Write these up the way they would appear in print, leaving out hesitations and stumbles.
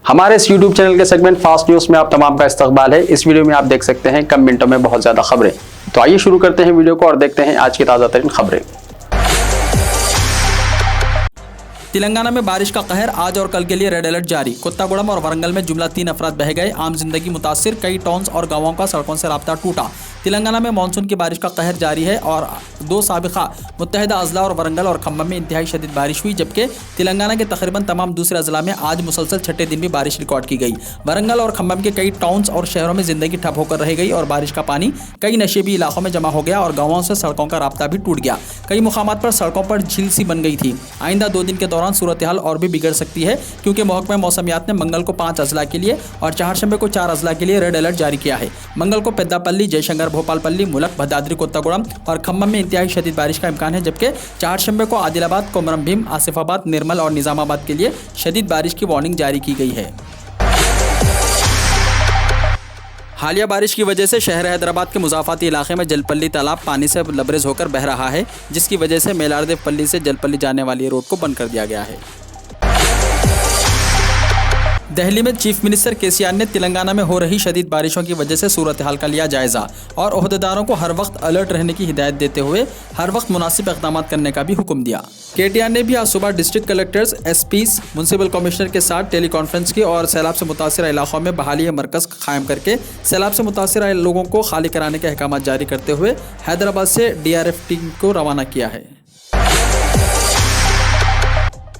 हमारे इस YouTube channel के सेगमेंट फास्ट न्यूज में आप तमाम का इस्तकबाल है। इस वीडियो में आप देख सकते हैं कम मिनटों में बहुत ज्यादा खबरें। तो आइए शुरू करते हैं वीडियो को और देखते हैं आज की ताज़ा तरीन खबरें। तेलंगाना में बारिश का कहर, आज और कल के लिए रेड अलर्ट जारी। कोत्तागुड़म और वरंगल में जुमला 3 अफराद बह गए, आम जिंदगी मुतासिर, कई टाउन्स और गांवों का सड़कों से राब्ता टूटा। तेलंगाना में मानसून की बारिश का कहर जारी है और 2 साबिका मुत्तहिदा अजला और वरंगल और खम्बम में इंतहाई शदीद बारिश हुई, जबकि तेलंगाना के तकरीबन तमाम दूसरे अजला में आज मुसलसल छठे दिन भी बारिश रिकॉर्ड की गई। वरंगल और खम्बम के कई टाउन्स और शहरों में जिंदगी ठप होकर रह गई और बारिश का पानी कई नशेबी इलाकों में जमा हो गया और गाँवों से सड़कों का राब्ता भी टूट गया। कई मुकामात पर सड़कों पर झील सी बन गई थी। आइंदा 2 दिन के दौरान सूरत हाल और भी बिगड़ सकती है, क्योंकि महकमा मौसमियात ने मंगल को 5 अजला के लिए और चारशंबे को 4 अजला के लिए रेड अलर्ट जारी किया है। मंगल को पेद्दापल्ली, जयशंकर, भोपालपल्ली, मुलक, भद्राद्री कोत्तागुड़म और खम्बम में इंतहाई शदीद बारिश का इम्कान है, जबकि चारशंबे को आदिलाबाद, कोमरम भीम, आसिफाबाद, निर्मल और निजामाबाद के लिए शदीद बारिश की वार्निंग जारी की गई है। हालिया बारिश की वजह से शहर हैदराबाद के मुजाफाती इलाके में जलपल्ली तालाब पानी से लबरेज होकर बह रहा है, जिसकी वजह से मेलारदेव पल्ली से जलपल्ली जाने वाली रोड को बंद कर दिया गया है। दिल्ली में चीफ मिनिस्टर केसीआर ने तेलंगाना में हो रही शदीद बारिशों की वजह से सूरत हाल का लिया जायजा और ओहदेदारों को हर वक्त अलर्ट रहने की हिदायत देते हुए हर वक्त मुनासिब इक़दाम करने का भी हुक्म दिया। केटीआर ने भी आज सुबह district collectors, SPs, municipal commissioner के साथ टेलीकॉन्फ्रेंस की और सैलाब से मुतासिर इलाकों में बहाली मरकज़ कायम करके सैलाब से मुतासिर लोगों को खाली कराने के अहकाम जारी करते हुए हैदराबाद से DRF टीम को रवाना किया है।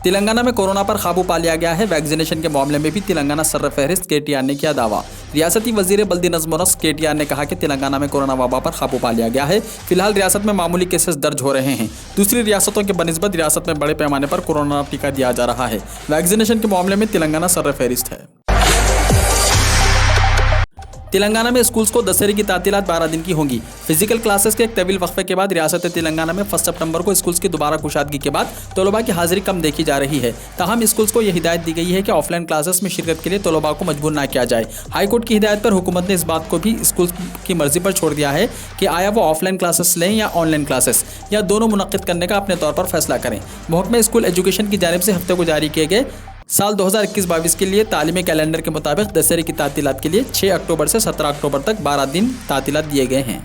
तेलंगाना में कोरोना पर काबू पा लिया गया है। वैक्सीनेशन के मामले में भी तेलंगाना सर्रफहरिस्त केटीआर ने किया दावा। रियासती वजीर बल्दी नज़्म व नस्क केटीआर ने कहा कि तेलंगाना में कोरोना वबा पर काबू पा लिया गया है। फिलहाल रियासत में मामूली केसेस दर्ज हो रहे हैं। दूसरी रियासतों के बनिस्बत रियासत में बड़े पैमाने पर कोरोना टीका दिया जा रहा है। वैक्सीनेशन के मामले में तेलंगाना सर्रफहरिस्त है। तेलंगाना में स्कूल्स को दशहरे की तातीलात 12 दिन की होंगी। फिजिकल क्लासेस के एक तवील वक्फे के बाद रियासत तेलंगाना में 1 सितंबर को स्कूल्स की दोबारा कुशादगी के बाद तलबा की हाजिरी कम देखी जा रही है। ताहम स्कूल्स को यह हिदायत दी गई है कि ऑफलाइन क्लासेस में शिरकत के लिए तलबा को मजबूर न किया जाए। हाईकोर्ट की हिदायत पर हुकूमत ने इस बात को भी स्कूल की मर्जी पर छोड़ दिया है कि आया वो ऑफलाइन क्लासेस लें या ऑनलाइन क्लासेस या दोनों मुनक्किद करने का अपने तौर पर फैसला करें। महकमा स्कूल एजुकेशन की जानिब से हफ्ते को जारी किए गए साल 2021-22 के लिए तालीमी कैलेंडर के मुताबिक दशहरे की तातीलात के लिए 6 अक्टूबर से 17 अक्टूबर तक 12 दिन तातीलात दिए गए हैं।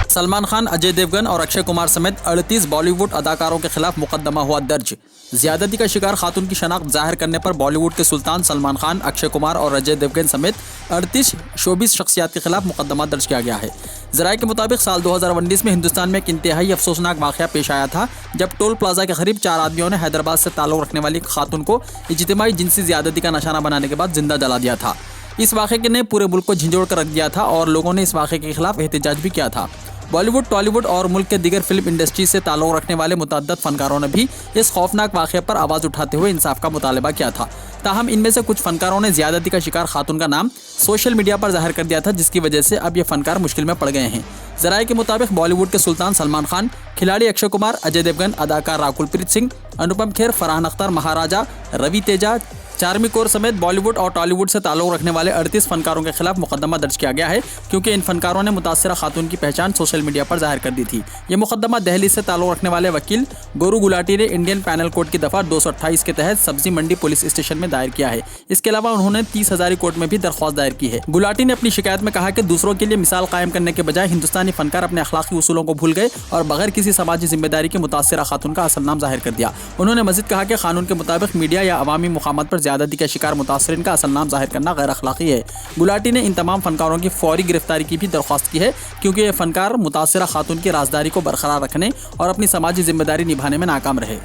सलमान खान, अजय देवगन और अक्षय कुमार समेत 38 बॉलीवुड अदाकारों के खिलाफ मुकदमा हुआ दर्ज। ज्यादती का शिकार खातून की शनाख्त जाहिर करने पर बॉलीवुड के सुल्तान सलमान खान, अक्षय कुमार और अजय देवगन समेत 38 शोबिस शख्सियात के खिलाफ मुकदमा दर्ज किया गया है। ज़राए के मुताबिक साल 2019 में हिंदुस्तान में एक इंतहाई अफसोसनाक वाक़या पेश आया था, जब टोल प्लाजा के करीब 4 आदमियों ने हैदराबाद से ताल्लुक़ रखने वाली खातून को इज्तिमाई जिनसी ज़्यादती का निशाना बनाने के बाद जिंदा जला दिया था। इस वाक़े ने पूरे मुल्क को झंझोड़ कर रख दिया था और लोगों ने इस वाक़े के खिलाफ एहतजाज भी किया था। बॉलीवुड, टॉलीवुड और मुल्क के दीगर फिल्म इंडस्ट्री से ताल्लुक़ रखने वाले मुतअद्दिद फनकारों ने भी इस खौफनाक वाक़े पर आवाज़ उठाते हुए इंसाफ का मुतालबा किया था। ताहम इनमें से कुछ फनकारों ने ज़्यादती का शिकार खातून का नाम सोशल मीडिया पर जाहिर कर दिया था, जिसकी वजह से अब ये फनकार मुश्किल में पड़ गए हैं। ज़राए के मुताबिक बॉलीवुड के सुल्तान सलमान खान, खिलाड़ी अक्षय कुमार, अजय देवगन, अदाकार राकुल प्रीत सिंह, अनुपम खेर, फरहान अख्तर, महाराजा, रवि तेजा, चार्मी कौर समेत बॉलीवुड और टॉलीवुड से ताल्लुक़ रखने वाले 38 फनकारों के खिलाफ मुकदमा दर्ज किया गया है, क्योंकि इन फनकारों ने मुतासिरा खातून की पहचान सोशल मीडिया पर जाहिर कर दी थी। ये मुकदमा दिल्ली से ताल्लुक़ रखने वाले वकील गोरू गुलाटी ने इंडियन पैनल कोड की दफ़ा 228 के तहत सब्जी मंडी पुलिस स्टेशन में दायर किया है। इसके अलावा उन्होंने 30 हज़ारी कोर्ट में भी दरख्वास्त दायर की है। गुलाटी ने अपनी शिकायत में कहा कि दूसरों के लिए मिसाल कायम करने के बजाय हिंदुस्तानी फनकार अपने अखलाकी उसूलों को भूल गए और बगैर किसी समाजी जिम्मेदारी के मुतासिरा खातून का असल नाम जाहिर कर दिया। उन्होंने मज़ीद कहा कि कानून के मुताबिक मीडिया या अवामी मुकामात पर ज़्यादती का शिकार मुतासरीन का असल नाम जाहिर करना गैर अखलाकी है। गुलाटी ने इन तमाम फनकारों की फौरी गिरफ्तारी की भी दरख्वास्त की है, क्योंकि ये फनकार मुतासिरा खातून की राजदारी को बरकरार रखने और अपनी समाजी जिम्मेदारी निभाने में नाकाम रहे।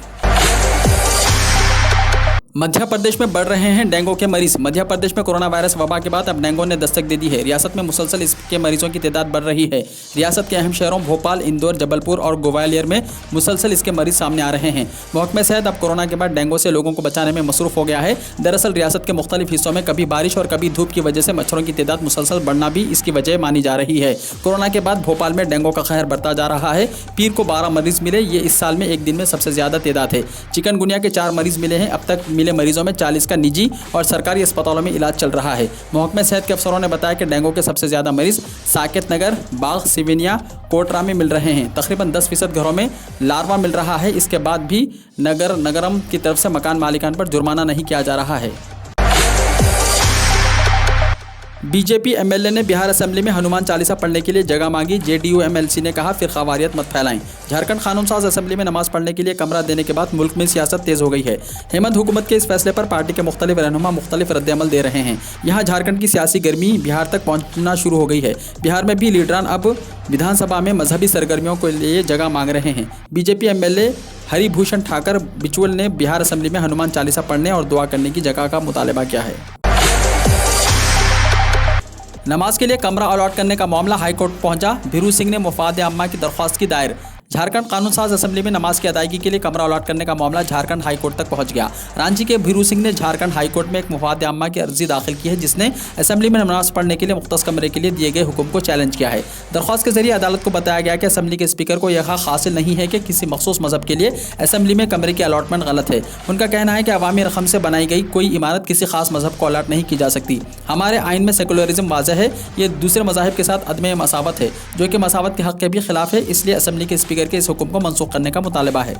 मध्य प्रदेश में बढ़ रहे हैं डेंगू के मरीज। मध्य प्रदेश में कोरोना वायरस वबा के बाद अब डेंगू ने दस्तक दे दी है। रियासत में मुसलसल इसके मरीजों की तादाद बढ़ रही है। रियासत के अहम शहरों भोपाल, इंदौर, जबलपुर और ग्वालियर में मुसलसल इसके मरीज सामने आ रहे हैं। महकमा सेहत अब कोरोना के बाद डेंगू से लोगों को बचाने में मसरूफ हो गया है। दरअसल रियासत के मुख्तलिफ हिस्सों में कभी बारिश और कभी धूप की वजह से मच्छरों की तादाद मुसलसल बढ़ना भी इसकी वजह मानी जा रही है। कोरोना के बाद भोपाल में डेंगू का कहर बढ़ता जा रहा है। पीर को 12 मरीज मिले, ये इस साल में एक दिन में सबसे ज्यादा तादाद है। चिकनगुनिया के 4 मरीज मिले हैं। अब तक मिले मिले मरीजों में 40 का निजी और सरकारी अस्पतालों में इलाज चल रहा है। महकमे सेहत के अफसरों ने बताया कि डेंगू के सबसे ज़्यादा मरीज साकेत नगर, बाग, सिविनिया, कोटरा में मिल रहे हैं। तकरीबन 10% घरों में लार्वा मिल रहा है। इसके बाद भी नगरम की तरफ से मकान मालिकान पर जुर्माना नहीं किया जा रहा है। बीजेपी एमएलए ने बिहार असेंबली में हनुमान चालीसा पढ़ने के लिए जगह मांगी। जेडीयू एमएलसी ने कहा फिरकावारियत मत फैलाएं। झारखंड कानून साज असेंबली में नमाज पढ़ने के लिए कमरा देने के बाद मुल्क में सियासत तेज हो गई है। हेमंत हुकूमत के इस फैसले पर पार्टी के मुख्तलिफ रहनुमा मुख्तलिफ रद्दअमल दे रहे हैं। यहाँ झारखंड की सियासी गर्मी बिहार तक पहुँचना शुरू हो गई है। बिहार में भी लीडरान अब विधानसभा में मजहबी सरगर्मियों के लिए जगह मांग रहे हैं। बीजेपी एमएलए हरिभूषण ठाकर बिचुअल ने बिहार असेंबली में हनुमान चालीसा पढ़ने और दुआ करने की जगह का मुतालबा किया है। नमाज के लिए कमरा अलॉट करने का मामला हाईकोर्ट पहुंचा। भीरू सिंह ने मुफाद आम्मा की दरख्वास्त की दायर। झारखंड कानून साज असेंबली में नमाज की अदायगी के लिए कमरा अलॉट करने का मामला झारखंड हाईकोर्ट तक पहुंच गया। रांची के भीरू सिंह ने झारखंड हाईकोर्ट में एक मुफाद आम्मा की अर्जी दाखिल की है, जिसने असेंबली में नमाज पढ़ने के लिए मुख्तस कमरे के लिए दिए गए हुक्म को चैलेंज किया है। दरख्वास्त के जरिए अदालत को बताया गया कि असेंबली के स्पीकर को यह हक हासिल नहीं है कि किसी मखसूस मजहब के लिए असेंबली में कमरे की अलॉटमेंट गलत है। उनका कहना है कि अवामी रकम से बनाई गई कोई इमारत किसी खास मजहब को अलॉट नहीं की जा सकती। हमारे आइन में सेकुलरिज्म वाज़ह है, ये दूसरे मज़ाहिब के साथ अदम मसावत है, जो कि मसावत के हक़ के भी खिलाफ है। इसलिए असेंबली के स्पीकर के इस हुक्म को मनसूख करने का मुतालबा है।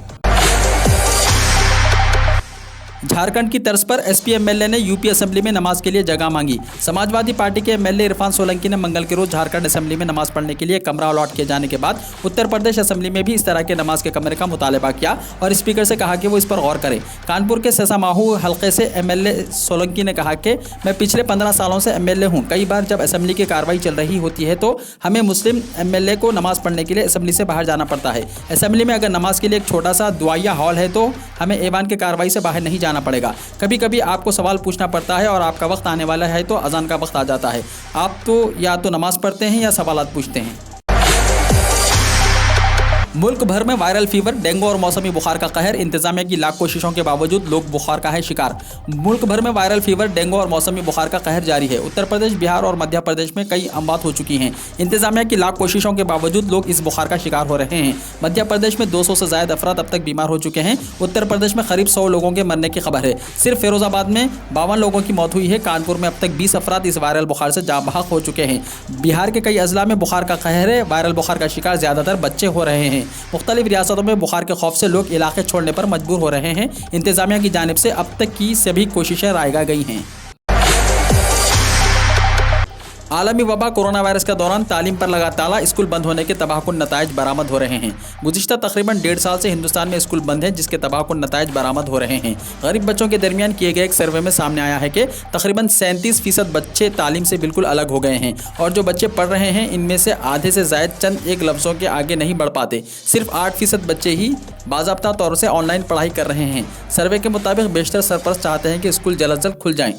झारखंड की तर्ज पर एसपी एमएलए ने यूपी असेंबली में नमाज के लिए जगह मांगी। समाजवादी पार्टी के एमएलए इरफान सोलंकी ने मंगल के रोज झारखंड असेंबली में नमाज पढ़ने के लिए कमरा अलॉट किए जाने के बाद उत्तर प्रदेश असेंबली में भी इस तरह के नमाज के कमरे का मुतालबा किया और स्पीकर से कहा कि वो इस पर गौर करें। कानपुर के सेसामाहू हल्के से एमएलए सोलंकी ने कहा कि मैं पिछले 15 सालों से एमएलए हूँ। कई बार जब असेंबली की कार्रवाई चल रही होती है तो हमें मुस्लिम एमएलए को नमाज पढ़ने के लिए असेंबली से बाहर जाना पड़ता है। असेंबली में अगर नमाज के लिए एक छोटा सा दुआया हॉल है तो हमें ऐवान की कार्रवाई से बाहर नहीं जाना पड़ेगा। कभी कभी आपको सवाल पूछना पड़ता है और आपका वक्त आने वाला है तो अजान का वक्त आ जाता है। आप तो या तो नमाज पढ़ते हैं या सवालात पूछते हैं। मुल्क भर में वायरल फीवर, डेंगू और मौसमी बुखार का कहर। इंतजामिया की लाख कोशिशों के बावजूद लोग बुखार का है शिकार। मुल्क भर में वायरल फीवर, डेंगू और मौसमी बुखार का कहर जारी है। उत्तर प्रदेश, बिहार और मध्य प्रदेश में कई अमवात हो चुकी हैं। इंतजामिया की लाख कोशिशों के बावजूद लोग इस बुखार का शिकार हो रहे हैं। मध्य प्रदेश में 200 से ज़्यादा अफराद अब तक बीमार हो चुके हैं। उत्तर प्रदेश में करीब 100 लोगों के मरने की खबर है। सिर्फ फिरोजाबाद में 52 लोगों की मौत हुई है। कानपुर में अब तक 20 अफराद इस वायरल बुखार से जाँ बहक हो चुके हैं। बिहार के कई अजला में बुखार का कहर है। वायरल बुखार का शिकार ज़्यादातर बच्चे हो रहे हैं। मुख्तलिफ रियासतों में बुखार के खौफ से लोग इलाके छोड़ने पर मजबूर हो रहे हैं। इंतजामिया की जानिब से अब तक की सभी कोशिशें रायगा गई हैं। आलमी वबा कोरोना वायरस के दौरान तालीम पर लगा ताला, स्कूल बंद होने के तबाहकुन नताइज बरामद हो रहे हैं। गुज़िश्ता तकरीबन 1.5 साल से हिंदुस्तान में स्कूल बंद हैं, जिसके तबाहकुन नताइज बरामद हो रहे हैं। गरीब बच्चों के दरमियान किए गए एक सर्वे में सामने आया है कि तकरीबन 37% बच्चे तालीम से बिल्कुल अलग हो गए हैं और जो बच्चे पढ़ रहे हैं इनमें से आधे से ज़ायद चंद एक लफ्ज़ों के आगे नहीं बढ़ पाते। सिर्फ 8% बच्चे ही बाज़ाब्ता तौर से ऑनलाइन पढ़ाई कर रहे हैं। सर्वे के मुताबिक बेशतर सरपरस्त चाहते हैं कि स्कूल जल्द से जल्द खुल जाएँ।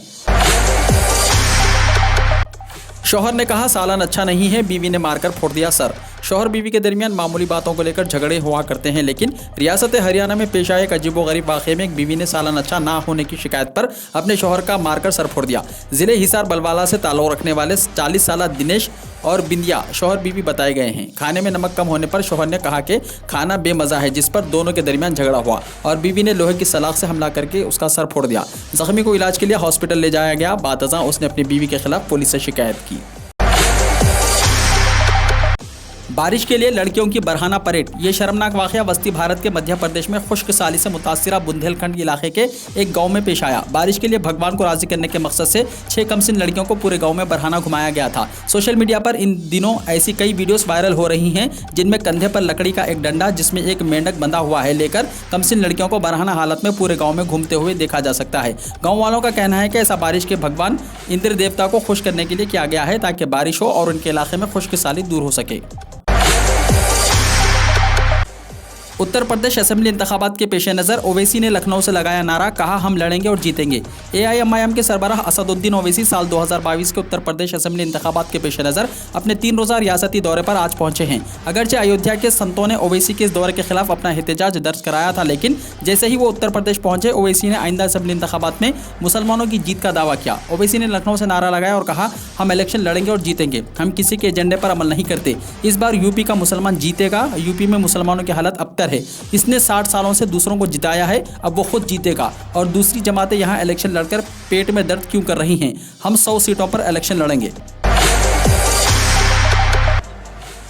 शौहर ने कहा सालन अच्छा नहीं है, बीवी ने मारकर फोड़ दिया सर। शौहर बीवी के दरमियान मामूली बातों को लेकर झगड़े हुआ करते हैं, लेकिन रियासत हरियाणा में पेश आए एक अजीबोगरीब वाक़े में एक बीवी ने सालन अच्छा ना होने की शिकायत पर अपने शौहर का मारकर सर फोड़ दिया। ज़िले हिसार बलवाला से ताल्लुक़ रखने वाले 40 साल दिनेश और बिंदिया शौहर बीवी बताए गए हैं। खाने में नमक कम होने पर शौहर ने कहा कि खाना बेमज़ा है, जिस पर दोनों के दरमियान झगड़ा हुआ और बीवी ने लोहे की सलाख से हमला करके उसका सर फोड़ दिया। जख्मी को इलाज के लिए हॉस्पिटल ले जाया गया। बातज़ां उसने अपनी बीवी के खिलाफ पुलिस से शिकायत की। बारिश के लिए लड़कियों की बरहाना परेड। ये शर्मनाक वाक़या वस्ती भारत के मध्य प्रदेश में खुश्क साली से मुतासिरा बुंदेलखंड इलाके के एक गांव में पेश आया। बारिश के लिए भगवान को राज़ी करने के मकसद से 6 कमसिन लड़कियों को पूरे गांव में बरहाना घुमाया गया था। सोशल मीडिया पर इन दिनों ऐसी कई वीडियोस वायरल हो रही हैं, जिनमें कंधे पर लकड़ी का एक डंडा जिसमें एक मेंढक बंधा हुआ है लेकर कमसिन लड़कियों को बरहाना हालत में पूरे गाँव में घूमते हुए देखा जा सकता है। गाँव वालों का कहना है कि ऐसा बारिश के भगवान इंद्र देवता को खुश करने के लिए किया गया है, ताकि बारिश हो और उनके इलाके में खुश्क साली दूर हो सके। उत्तर प्रदेश असेंबली इंतखाबात के पेश नज़र ओवैसी ने लखनऊ से लगाया नारा, कहा हम लड़ेंगे और जीतेंगे। AIMIM के सरबराह असदुद्दीन ओवैसी साल 2022 के उत्तर प्रदेश असेंबली इंतखाबात के पेश नज़र अपने 3 रोज़ा रियासती दौरे पर आज पहुंचे हैं। अगरचे अयोध्या के संतों ने ओवैसी के इस दौरे के खिलाफ अपना एहतजाज दर्ज कराया था, लेकिन जैसे ही वो उत्तर प्रदेश पहुंचे ओवैसी ने आइंदा असेंबली इंतखाबात में मुसलमानों की जीत का दावा किया। ओवैसी ने लखनऊ से नारा लगाया और कहा, हम इलेक्शन लड़ेंगे और जीतेंगे, हम किसी के एजेंडे पर अमल नहीं करते। इस बार यूपी का मुसलमान जीतेगा। यूपी में मुसलमानों की हालत अबतर तैयार है। इसने 60 सालों से दूसरों को जिताया है, अब वो खुद जीतेगा। और दूसरी जमातें यहाँ इलेक्शन लड़कर पेट में दर्द क्यों कर रही हैं? हम 100 सीटों पर इलेक्शन लड़ेंगे।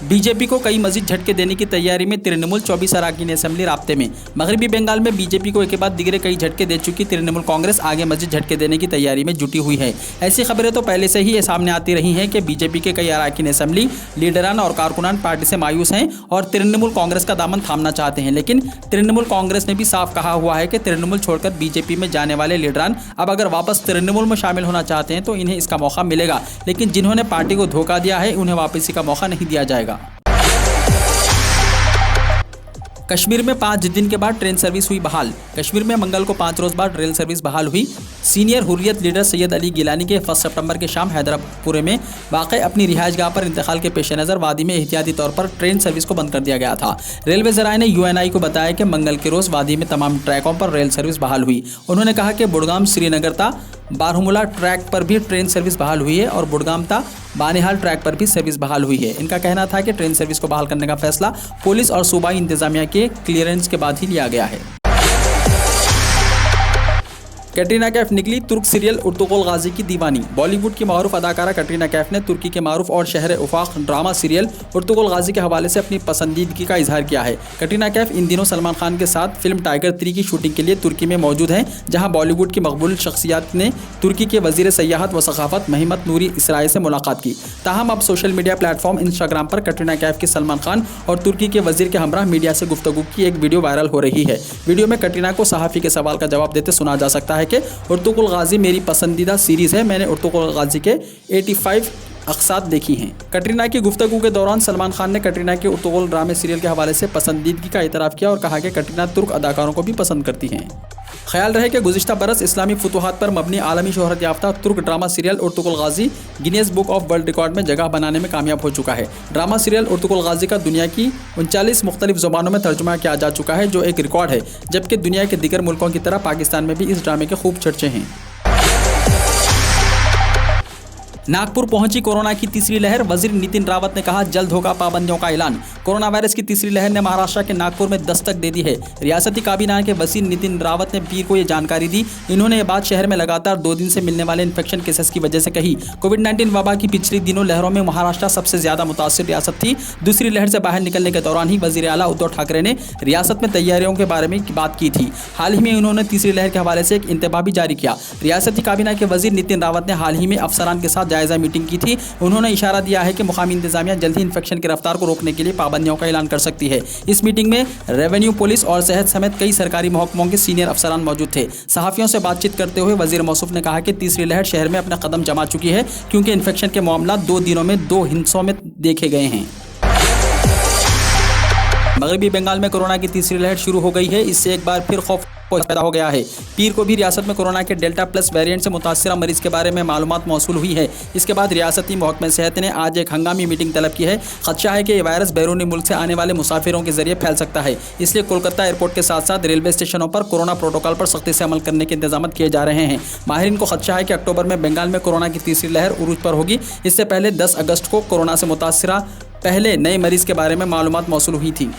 बीजेपी को कई मजीद झटके देने की तैयारी में तृणमूल 24 अरकान असेंबली राब्ते में। मगरबी बंगाल में बीजेपी को एक के बाद दिगरे कई झटके दे चुकी तृणमूल कांग्रेस आगे मजीद झटके देने की तैयारी में जुटी हुई है। ऐसी खबरें तो पहले से ही ये सामने आती रही हैं कि बीजेपी के कई अरकान असेंबली लीडरान और कारकुनान पार्टी से मायूस हैं और तृणमूल कांग्रेस का दामन थामना चाहते हैं। लेकिन तृणमूल कांग्रेस ने भी साफ कहा हुआ है कि तृणमूल छोड़कर बीजेपी में जाने वाले लीडरान अब अगर वापस तृणमूल में शामिल होना चाहते हैं तो इन्हें इसका मौका मिलेगा, लेकिन जिन्होंने पार्टी को धोखा दिया है उन्हें वापसी का मौका नहीं दिया जाएगा। कश्मीर में 5 दिन के बाद ट्रेन सर्विस हुई बहाल। कश्मीर में मंगल को 5 रोज बाद रेल सर्विस बहाल हुई। सीनियर हुर्रियत लीडर सैयद अली गिलानी के 1 सितंबर के शाम हैदरापुर में वाक़ अपनी रिहाइशगाह पर इंतकाल के पेश नज़र वादी में एहतियाती तौर पर ट्रेन सर्विस को बंद कर दिया गया था। रेलवे ज़राए ने UNI को बताया कि मंगल के रोज़ वादी में तमाम ट्रैकों पर रेल सर्विस बहाल हुई। उन्होंने कहा कि बुड़गाम श्रीनगर ता बारहमुला ट्रैक पर भी ट्रेन सर्विस बहाल हुई है और बुड़गाम ता बानिहाल ट्रैक पर भी सर्विस बहाल हुई है। इनका कहना था कि ट्रेन सर्विस को बहाल करने का फैसला पुलिस और सूबाई इंतजामिया के क्लियरेंस के बाद ही लिया गया है। कैटरीना कैफ निकली तुर्क सीरियल उर्तुगुल गाजी की दीवानी। बॉलीवुड की मारूफ अदाकारा कैटरीना कैफ ने तुर्की के मारूफ और शहर उफाक ड्रामा सीरियल उर्तुगुल गाजी के हवाले से अपनी पसंदीदगी का इजहार किया है। कैटरीना कैफ इन दिनों सलमान खान के साथ फिल्म टाइगर 3 की शूटिंग के लिए तुर्की में मौजूद हैं, जहां बॉलीवुड की मकबूल शख्सियत ने तुर्की के वजीर सयाहत व सकाफत महमत नूरी इसराइल से मुलाकात की। ताहम अब सोशल मीडिया प्लेटफॉर्म इंस्टाग्राम पर कैटरीना कैफ की सलमान खान और तुर्की के वजीर के हमरा मीडिया से गुफ्तगू की एक वीडियो वायरल हो रही है। वीडियो में कैटरीना को सहाफ़ी के सवाल का जवाब देते सुना जा सकता है कि उर्तुगुल गाजी मेरी पसंदीदा सीरीज़ है, मैंने उर्तुगुल गाजी के 85 अक़सात देखी हैं। कैटरीना की गुफ्तगू के दौरान सलमान खान ने कैटरीना के उर्तुगुल ड्रामे सीरियल के हवाले से पसंदीदगी का इतराफ़ किया और कहा कि कैटरीना तुर्क अदाकारों को भी पसंद करती हैं। ख्याल रहे कि गुज़िश्ता बरस इस्लामी फुतूहात पर मबनी आलमी शोहरत याफ्ता Turk drama serial Ertugrul Ghazi Guinness Book of World Record में जगह बनाने में कामयाब हो चुका है। ड्रामा सीरियल उर्तुगुल गाजी का दुनिया की 39 मुख्तलिफ ज़ुबानों में तर्जुमा किया जा चुका है, जो एक रिकॉर्ड है, जबकि दुनिया के दीगर मुल्कों की तरह पाकिस्तान में भी इस ड्रामे के खूब चर्चे हैं। नागपुर पहुंची कोरोना की तीसरी लहर। वजीर नितिन रावत ने कहा जल्द होगा पाबंदियों का ऐलान। कोरोना वायरस की तीसरी लहर ने महाराष्ट्र के नागपुर में दस्तक दे दी है। रियासती काबीना के वजीर नितिन रावत ने पीर को ये जानकारी दी। इन्होंने ये बात शहर में लगातार 2 दिन से मिलने वाले इन्फेक्शन केसेस की वजह से कही। कोविड-19 वबा की पिछली दिनों लहरों में महाराष्ट्र सबसे ज्यादा मुतासिर रियासत थी। दूसरी लहर से बाहर निकलने के दौरान ही वजीर आला उद्धव ठाकरे ने रियासत में तैयारियों के बारे में बात की थी। हाल ही में उन्होंने तीसरी लहर के हवाले से एक इंतबाह भी जारी किया। रियासती काबीना के वजीर नितिन रावत ने हाल ही में अफसरान के साथ जायजा मीटिंग की थी। उन्होंने इशारा दिया है कि मुकामी इंतजामिया जल्द ही इन्फेक्शन की रफ्तार को रोकने के लिए पाबंदियों का ऐलान कर सकती है। इस मीटिंग में रेवेन्यू, पुलिस और सेहत समेत कई सरकारी महकमों के सीनियर अफसरान मौजूद थे। सहाफ़ियों से बातचीत करते हुए वजीर मौसूफ ने कहा कि तीसरी लहर शहर में अपना कदम जमा चुकी है, क्योंकि इन्फेक्शन के मामला 2 दिनों में 2 हिस्सों में देखे गए हैं। मगरबी बंगाल में कोरोना की तीसरी लहर शुरू हो गई है। इससे एक बार फिर खौफ पैदा हो गया है। पीर को भी रियासत में कोरोना के डेल्टा प्लस वेरिएंट से मुतासिर मरीज के बारे में मालूमात मौसूल हुई है। इसके बाद रियासती महकमे सेहत ने आज एक हंगामी मीटिंग तलब की है। खदशा है कि ये वायरस बैरूनी मुल्क से आने वाले मुसाफिरों के जरिए फैल सकता है। इसलिए कोलकाता एयरपोर्ट के साथ साथ रेलवे स्टेशनों पर कोरोना प्रोटोकॉल पर सख्ती से अमल करने के इंतजाम किए जा रहे हैं। माहिरीन को खदशा है कि अक्टूबर में बंगाल में कोरोना की तीसरी लहर उरूज पर होगी। इससे पहले 10 अगस्त को कोरोना से मुतासिर पहले नए मरीज के बारे में मालूमात मौसूल हुई थी।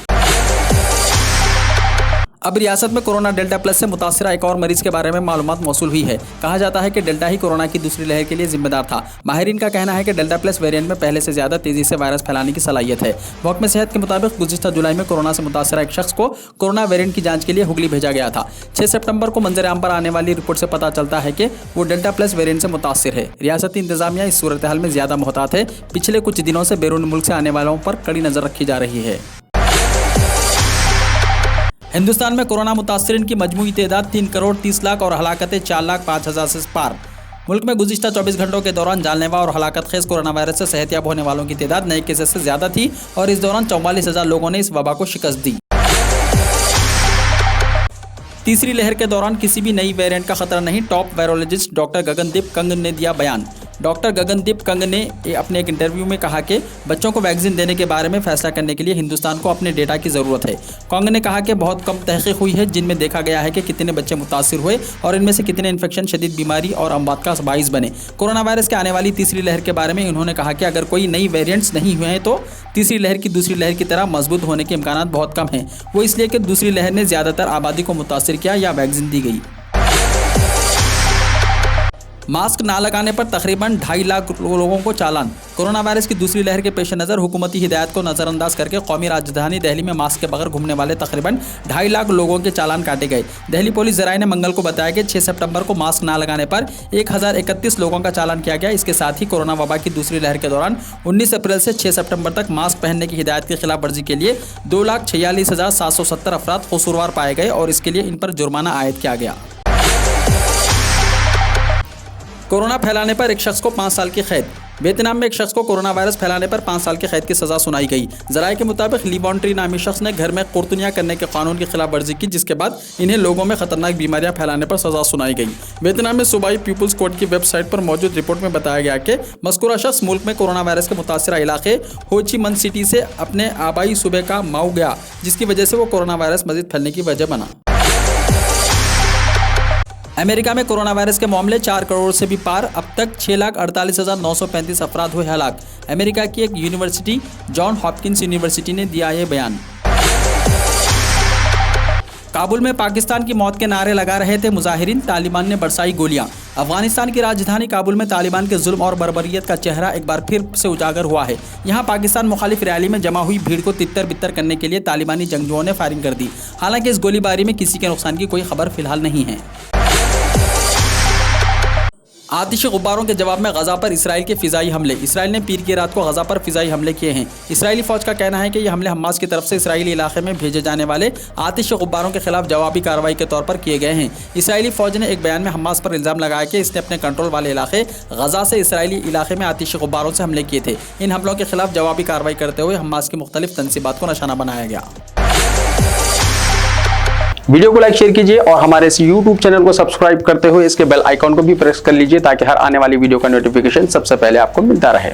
अब रियासत में कोरोना डेल्टा प्लस से मुतासिर एक और मरीज के बारे में मालूमात मौसूल हुई है। कहा जाता है कि डेल्टा ही कोरोना की दूसरी लहर के लिए जिम्मेदार था। माहिरीन का कहना है कि डेल्टा प्लस वेरिएंट में पहले से ज़्यादा तेज़ी से वायरस फैलाने की सलाहियत है। महकमे सेहत के मुताबिक गुज़िश्ता जुलाई में कोरोना से मुतासिर एक शख्स को कोरोना वेरिएंट की जाँच के लिए हुगली भेजा गया था। 6 सितंबर को मंजर आम पर आने वाली रिपोर्ट से पता चलता है कि वो डेल्टा प्लस वेरिएंट से मुतासिर है। रियासती इंतजामिया इस सूरत हाल में ज़्यादा मोहतात है। पिछले कुछ दिनों से बैरून मुल्क से आने वालों पर कड़ी नज़र रखी जा रही है। हिंदुस्तान में कोरोना मुतासिरीन की मजमूई तादाद 3 करोड़ 30 लाख और हलाकतें 4,05,000 से पार। मुल्क में गुज़िश्ता 24 घंटों के दौरान जानलेवा और हलाकत खेज कोरोना वायरस से सेहतियाब होने वालों की तादाद नए केसेस से ज़्यादा थी और इस दौरान 44,000 लोगों ने इस वबा को शिकस्त दी। तीसरी लहर के दौरान किसी भी नई वेरिएंट का खतरा नहीं, top virologist doctor Gagandeep Kang ने दिया बयान। डॉक्टर गगनदीप कंग ने अपने एक इंटरव्यू में कहा कि बच्चों को वैक्सीन देने के बारे में फैसला करने के लिए हिंदुस्तान को अपने डेटा की ज़रूरत है। कंग ने कहा कि बहुत कम तहकीक हुई है जिनमें देखा गया है कि कितने बच्चे मुतासिर हुए और इनमें से कितने इन्फेक्शन, शदीद बीमारी और अमवात का बाइस बने। कोरोना वायरस के आने वाली तीसरी लहर के बारे में उन्होंने कहा कि अगर कोई नई वेरिएंट्स नहीं हुए हैं तो तीसरी लहर की दूसरी लहर की तरह मजबूत होने के इम्कानात बहुत कम हैं। वो इसलिए कि दूसरी लहर ने ज़्यादातर आबादी को मुतासिर किया या वैक्सीन दी गई। मास्क ना लगाने पर तकरीबन 2.5 लाख लोगों को चालान। कोरोना वायरस की दूसरी लहर के पेश नज़र हुकूमती हिदायत को नज़रअंदाज करके कौमी राजधानी दिल्ली में मास्क के बगैर घूमने वाले तकरीबन 2.5 लाख लोगों के चालान काटे गए। दिल्ली पुलिस ज़राए ने मंगल को बताया कि 6 सितंबर को मास्क ना लगाने पर 1031 लोगों का चालान किया गया। इसके साथ ही कोरोना वबा की दूसरी लहर के दौरान 19 अप्रैल से 6 सितंबर तक मास्क पहनने की हिदायत की खिलाफ वर्जी के लिए 2,46,770 अफराद कसूरवार पाए गए और इसके लिए इन पर जुर्माना आयद किया गया। कोरोना फैलाने पर एक शख्स को 5 साल की कैद। वियतनाम में एक शख्स को कोरोना वायरस फैलाने पर 5 साल की कैद की सज़ा सुनाई गई। ज़राए के मुताबिक लीबॉन्ट्री नामी शख्स ने घर में कुर्तनियाँ करने के कानून की खिलाफ वर्जी की, जिसके बाद इन्हें लोगों में खतरनाक बीमारियां फैलाने पर सज़ा सुनाई गई। वियतनाम में सूबाई पीपुल्स कोर्ट की वेबसाइट पर मौजूद रिपोर्ट में बताया गया कि मज़कूरा शख्स मुल्क में कोरोना वायरस के मुतासरा इलाके हो ची मन सिटी से अपने आबाई सूबे का माऊ गया, जिसकी वजह से वो कोरोना वायरस मजीद फैलने की वजह बना। अमेरिका में कोरोना वायरस के मामले 4 करोड़ से भी पार। अब तक 6,48,935 अफराद हुए हलाक। अमेरिका की एक यूनिवर्सिटी जॉन हॉपकिंस यूनिवर्सिटी ने दिया ये बयान। काबुल में पाकिस्तान की मौत के नारे लगा रहे थे मुजाहिरीन, तालिबान ने बरसाई गोलियां। अफगानिस्तान की राजधानी काबुल में तालिबान के जुल्म और बर्बरियत का चेहरा एक बार फिर से उजागर हुआ है। यहाँ पाकिस्तान मुखालिफ रैली में जमा हुई भीड़ को तितर बितर करने के लिए तालिबानी जंगजुओं ने फायरिंग कर दी। हालांकि इस गोलीबारी में किसी के नुकसान की कोई खबर फिलहाल नहीं है। आतिशी गुब्बारों के जवाब में गजा पर इसराइल के फ़िज़ाई हमले। इसराइल ने पीर की रात को गजा पर फ़िज़ाई हमले किए हैं। इसराइली फ़ौज का कहना है कि ये हमले हमास की तरफ से इसराइली इलाके में भेजे जाने वाले आतिशी गुब्बारों के खिलाफ जवाबी कार्रवाई के तौर पर किए गए हैं। इसराइली फ़ौज ने एक बयान में हमास पर इल्ज़ाम लगाया कि इसने अपने कंट्रोल वाले इलाके गजा से इसराइली इलाके में आतिशी गुब्बारों से हमले किए थे। इन हमलों के खिलाफ जवाबी कार्रवाई करते हुए हमास की मुख्तलिफ तनसीबात को निशाना बनाया गया। वीडियो को लाइक शेयर कीजिए और हमारे इस YouTube चैनल को सब्सक्राइब करते हुए इसके बेल आइकॉन को भी प्रेस कर लीजिए ताकि हर आने वाली वीडियो का नोटिफिकेशन सबसे पहले आपको मिलता रहे।